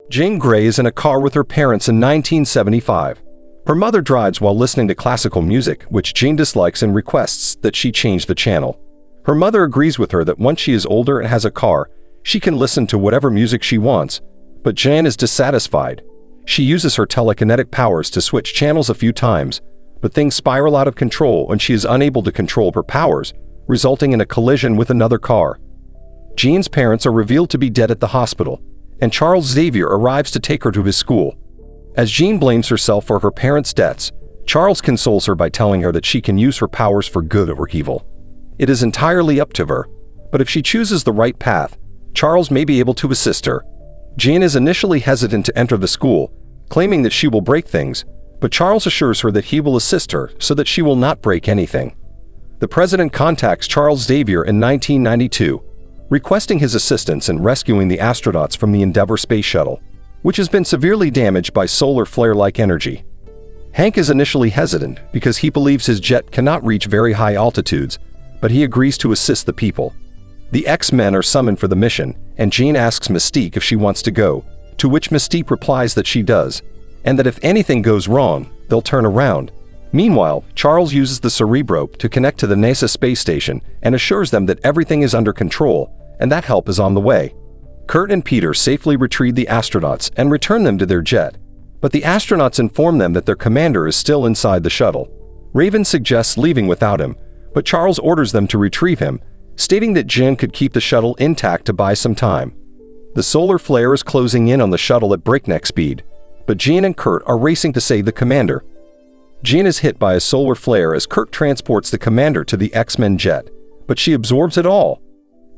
Jean Grey is in a car with her parents in 1975. Her mother drives while listening to classical music, which Jean dislikes and requests that she change the channel. Her mother agrees with her that once she is older and has a car, she can listen to whatever music she wants, but Jean is dissatisfied. She uses her telekinetic powers to switch channels a few times, but things spiral out of control and she is unable to control her powers, resulting in a collision with another car. Jean's parents are revealed to be dead at the hospital, and Charles Xavier arrives to take her to his school. As Jean blames herself for her parents' deaths, Charles consoles her by telling her that she can use her powers for good or evil. It is entirely up to her, but if she chooses the right path, Charles may be able to assist her. Jean is initially hesitant to enter the school, claiming that she will break things, but Charles assures her that he will assist her so that she will not break anything. The president contacts Charles Xavier in 1992, requesting his assistance in rescuing the astronauts from the Endeavour space shuttle, which has been severely damaged by solar flare-like energy. Hank is initially hesitant because he believes his jet cannot reach very high altitudes, but he agrees to assist the people. The X-Men are summoned for the mission, and Jean asks Mystique if she wants to go, to which Mystique replies that she does, and that if anything goes wrong, they'll turn around. Meanwhile, Charles uses the Cerebro to connect to the NASA space station and assures them that everything is under control, and that help is on the way. Kurt and Peter safely retrieve the astronauts and return them to their jet, but the astronauts inform them that their commander is still inside the shuttle. Raven suggests leaving without him, but Charles orders them to retrieve him, stating that Jean could keep the shuttle intact to buy some time. The solar flare is closing in on the shuttle at breakneck speed, but Jean and Kurt are racing to save the commander. Jean is hit by a solar flare as Kurt transports the commander to the X-Men jet, but she absorbs it all.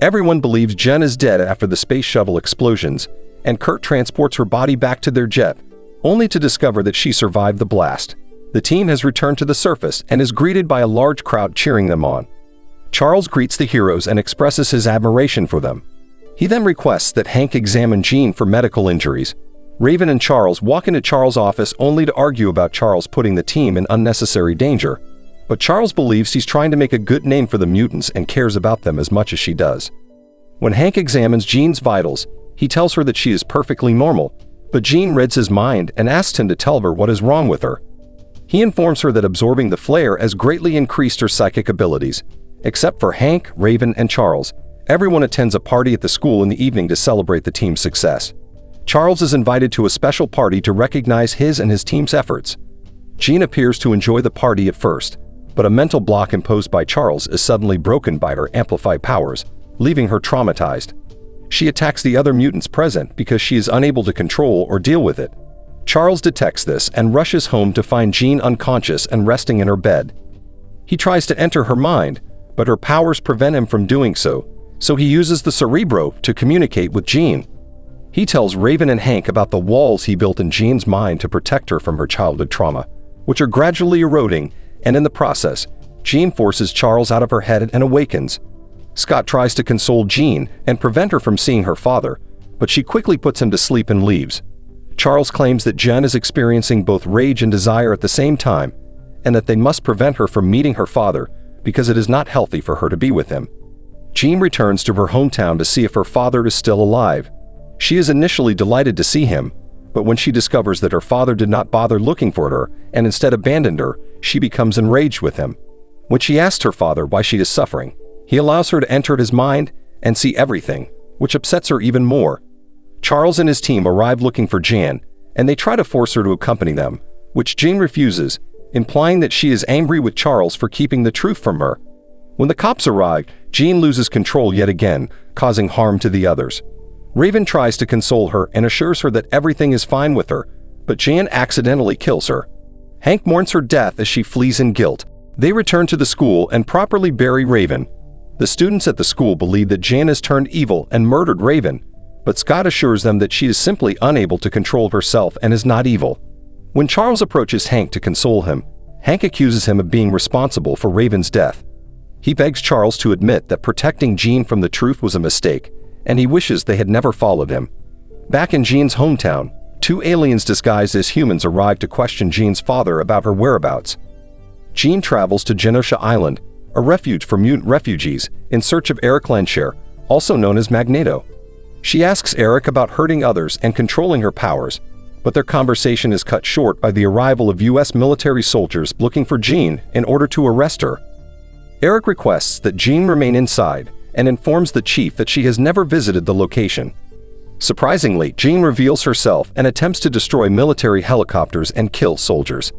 Everyone believes Jean is dead after the space shuttle explosions, and Kurt transports her body back to their jet, only to discover that she survived the blast. The team has returned to the surface and is greeted by a large crowd cheering them on. Charles greets the heroes and expresses his admiration for them. He then requests that Hank examine Jean for medical injuries. Raven and Charles walk into Charles' office only to argue about Charles putting the team in unnecessary danger. But Charles believes he's trying to make a good name for the mutants and cares about them as much as she does. When Hank examines Jean's vitals, he tells her that she is perfectly normal, but Jean reads his mind and asks him to tell her what is wrong with her. He informs her that absorbing the flare has greatly increased her psychic abilities. Except for Hank, Raven, and Charles, everyone attends a party at the school in the evening to celebrate the team's success. Charles is invited to a special party to recognize his and his team's efforts. Jean appears to enjoy the party at first, but a mental block imposed by Charles is suddenly broken by her amplified powers, leaving her traumatized. She attacks the other mutants present because she is unable to control or deal with it. Charles detects this and rushes home to find Jean unconscious and resting in her bed. He tries to enter her mind, but her powers prevent him from doing so, so he uses the Cerebro to communicate with Jean. He tells Raven and Hank about the walls he built in Jean's mind to protect her from her childhood trauma, which are gradually eroding, and in the process, Jean forces Charles out of her head and awakens. Scott tries to console Jean and prevent her from seeing her father, but she quickly puts him to sleep and leaves. Charles claims that Jean is experiencing both rage and desire at the same time, and that they must prevent her from meeting her father because it is not healthy for her to be with him. Jean returns to her hometown to see if her father is still alive. She is initially delighted to see him, but when she discovers that her father did not bother looking for her and instead abandoned her, she becomes enraged with him. When she asks her father why she is suffering, he allows her to enter his mind and see everything, which upsets her even more. Charles and his team arrive looking for Jean, and they try to force her to accompany them, which Jean refuses, implying that she is angry with Charles for keeping the truth from her. When the cops arrive, Jean loses control yet again, causing harm to the others. Raven tries to console her and assures her that everything is fine with her, but Jean accidentally kills her. Hank mourns her death as she flees in guilt. They return to the school and properly bury Raven. The students at the school believe that Jean has turned evil and murdered Raven, but Scott assures them that she is simply unable to control herself and is not evil. When Charles approaches Hank to console him, Hank accuses him of being responsible for Raven's death. He begs Charles to admit that protecting Jean from the truth was a mistake, and he wishes they had never followed him. Back in Jean's hometown, two aliens disguised as humans arrive to question Jean's father about her whereabouts. Jean travels to Genosha Island, a refuge for mutant refugees, in search of Eric Lensher, also known as Magneto. She asks Eric about hurting others and controlling her powers, but their conversation is cut short by the arrival of U.S. military soldiers looking for Jean in order to arrest her. Eric requests that Jean remain inside and informs the chief that she has never visited the location. Surprisingly, Jean reveals herself and attempts to destroy military helicopters and kill soldiers.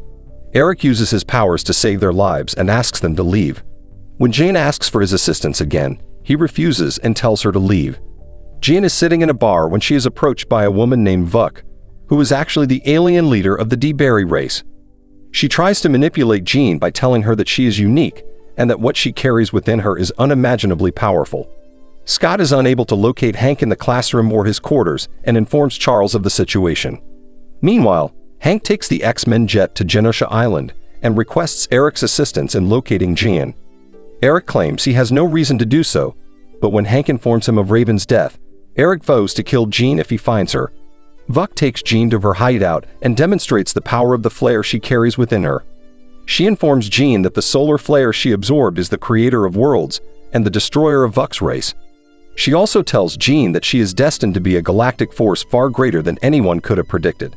Eric uses his powers to save their lives and asks them to leave. When Jean asks for his assistance again, he refuses and tells her to leave. Jean is sitting in a bar when she is approached by a woman named Vuk, who is actually the alien leader of the D'Berry race. She tries to manipulate Jean by telling her that she is unique and that what she carries within her is unimaginably powerful. Scott is unable to locate Hank in the classroom or his quarters and informs Charles of the situation. Meanwhile, Hank takes the X-Men jet to Genosha Island and requests Eric's assistance in locating Jean. Eric claims he has no reason to do so, but when Hank informs him of Raven's death, Eric vows to kill Jean if he finds her. Vuk takes Jean to her hideout and demonstrates the power of the flare she carries within her. She informs Jean that the solar flare she absorbed is the creator of worlds and the destroyer of Vuk's race. She also tells Jean that she is destined to be a galactic force far greater than anyone could have predicted.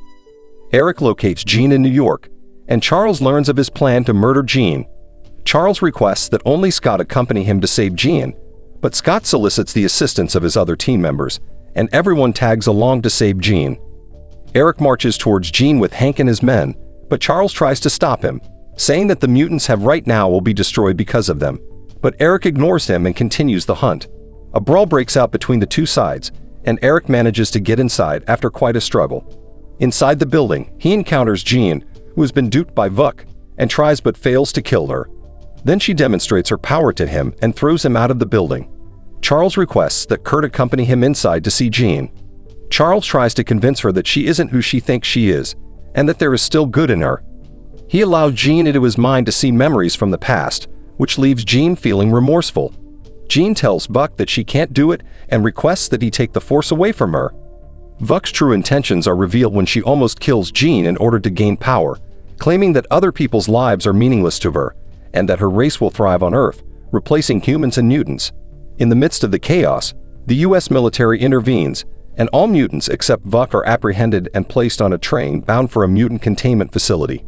Eric locates Jean in New York, and Charles learns of his plan to murder Jean. Charles requests that only Scott accompany him to save Jean, but Scott solicits the assistance of his other team members, and everyone tags along to save Jean. Eric marches towards Jean with Hank and his men, but Charles tries to stop him, saying that the mutants have right now will be destroyed because of them. But Eric ignores him and continues the hunt. A brawl breaks out between the two sides, and Eric manages to get inside after quite a struggle. Inside the building, he encounters Jean, who has been duped by Vuk, and tries but fails to kill her. Then she demonstrates her power to him and throws him out of the building. Charles requests that Kurt accompany him inside to see Jean. Charles tries to convince her that she isn't who she thinks she is, and that there is still good in her. He allows Jean into his mind to see memories from the past, which leaves Jean feeling remorseful. Jean tells Vuk that she can't do it and requests that he take the force away from her. Vuk's true intentions are revealed when she almost kills Jean in order to gain power, claiming that other people's lives are meaningless to her, and that her race will thrive on Earth, replacing humans and mutants. In the midst of the chaos, the U.S. military intervenes, and all mutants except Vuk are apprehended and placed on a train bound for a mutant containment facility.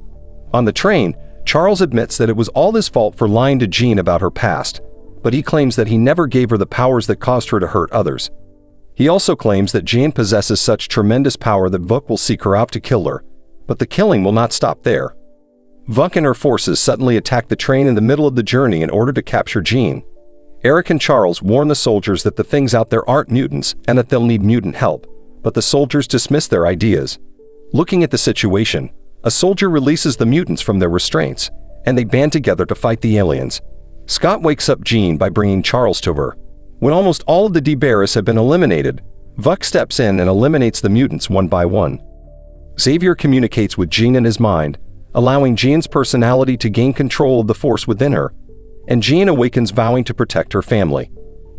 On the train, Charles admits that it was all his fault for lying to Jean about her past, but he claims that he never gave her the powers that caused her to hurt others. He also claims that Jean possesses such tremendous power that Vuk will seek her out to kill her, but the killing will not stop there. Vuk and her forces suddenly attack the train in the middle of the journey in order to capture Jean. Eric and Charles warn the soldiers that the things out there aren't mutants and that they'll need mutant help, but the soldiers dismiss their ideas. Looking at the situation, a soldier releases the mutants from their restraints, and they band together to fight the aliens. Scott wakes up Jean by bringing Charles to her. When almost all of the D'Berris have been eliminated, Vuk steps in and eliminates the mutants one by one. Xavier communicates with Jean in his mind, allowing Jean's personality to gain control of the force within her, and Jean awakens vowing to protect her family.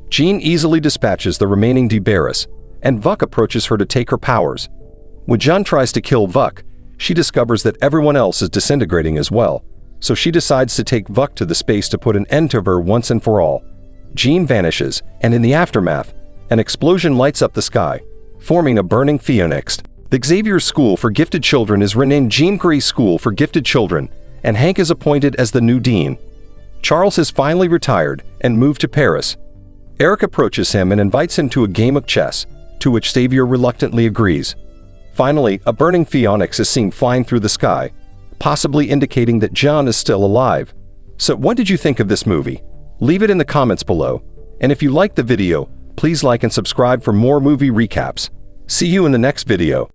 Jean easily dispatches the remaining D'Berris, and Vuk approaches her to take her powers. When Jean tries to kill Vuk, she discovers that everyone else is disintegrating as well, so she decides to take Vuk to the space to put an end to her once and for all. Jean vanishes, and in the aftermath, an explosion lights up the sky, forming a burning phoenix. The Xavier School for Gifted Children is renamed Jean Grey School for Gifted Children, and Hank is appointed as the new dean. Charles has finally retired and moved to Paris. Eric approaches him and invites him to a game of chess, to which Xavier reluctantly agrees. Finally, a burning phoenix is seen flying through the sky, possibly indicating that John is still alive. So what did you think of this movie? Leave it in the comments below, and if you liked the video, please like and subscribe for more movie recaps. See you in the next video.